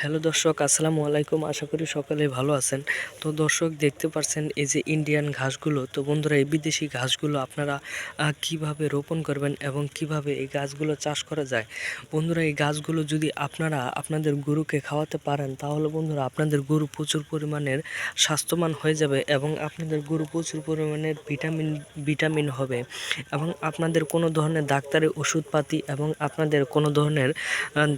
Hello দর্শক, আসসালামু আলাইকুম। আশা করি সকলে ভালো আছেন। তো দর্শক, দেখতে পাচ্ছেন এই যে ইন্ডিয়ান ঘাসগুলো। তো বন্ধুরা, এই বিদেশি ঘাসগুলো আপনারা কিভাবে রোপণ করবেন এবং কিভাবে এই গাছগুলো চাষ করা যায়। বন্ধুরা, এই গাছগুলো যদি আপনারা আপনাদের গরুকে খাওয়াতে পারেন, তাহলে বন্ধুরা আপনাদের গরু প্রচুর পরিমাণের স্বাস্থ্যবান হয়ে যাবে এবং আপনাদের গরু প্রচুর পরিমাণের ভিটামিন হবে এবং আপনাদের কোনো ধরনের ডাক্তারের ওষুধপাতি এবং আপনাদের কোনো ধরনের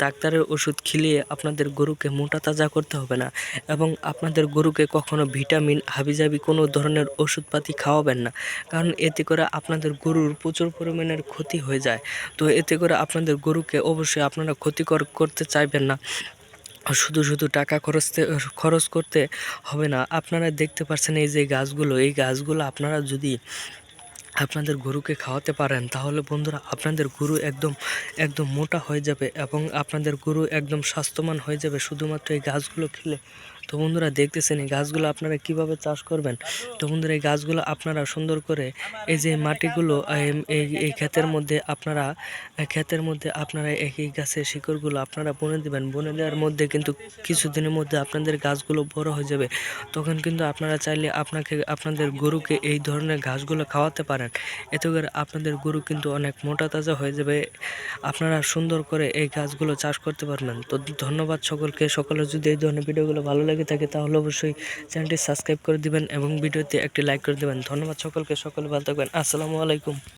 ডাক্তারের ওষুধ খেলিয়ে আপনাদের গরুকে মোটা তাজা করতে হবে না এবং আপনাদের গরুকে কখনো ভিটামিন হাবিজাবি কোনো ধরনের ওষুধপাতি খাওয়াবেন না, কারণ এতে করে আপনাদের গরুর প্রচুর পরিমাণের ক্ষতি হয়ে যায়। তো এতে করে আপনাদের গরুকে অবশ্যই আপনারা ক্ষতিকর করতে চাইবেন না। শুধু শুধু টাকা খরচ করতে হবে না। আপনারা দেখতে পাচ্ছেন এই যে এই গাছগুলো আপনারা যদি আপনাদের গরুকে খাওয়াতে পারেন, তাহলে বন্ধুরা আপনাদের গরু একদম একদম মোটা হয়ে যাবে এবং আপনাদের গরু একদম স্বাস্থ্যবান হয়ে যাবে শুধুমাত্র এই গাছগুলো খেলে। তো বন্ধুরা, দেখতেছেন এই গাছগুলো আপনারা কিভাবে চাষ করবেন। তো বন্ধুরা, এই গাছগুলো আপনারা সুন্দর করে এই যে মাটিগুলো এই ক্ষেতের মধ্যে আপনারা এই গাছের শিকড়গুলো আপনারা বুনে দেবেন। বুনে দেওয়ার মধ্যে কিন্তু কিছুদিনের মধ্যে আপনাদের গাছগুলো বড় হয়ে যাবে। তখন কিন্তু আপনারা চাইলে আপনাদের গরুকে এই ধরনের ঘাসগুলো খাওয়াতে পারেন। এতে করে আপনাদের গরু কিন্তু অনেক মোটা তাজা হয়ে যাবে। আপনারা সুন্দর করে এই গাছগুলো চাষ করতে পারবেন। তো ধন্যবাদ সকলকে। সকলের যদি এই ধরনের ভিডিওগুলো ভালো লেগে থাকে, তাহলে অবশ্যই চ্যানেলটি সাবস্ক্রাইব করে দিবেন এবং ভিডিওতে একটি লাইক করে দেবেন। ধন্যবাদ সকলকে। সকলে ভালো থাকবেন। আসসালামু আলাইকুম।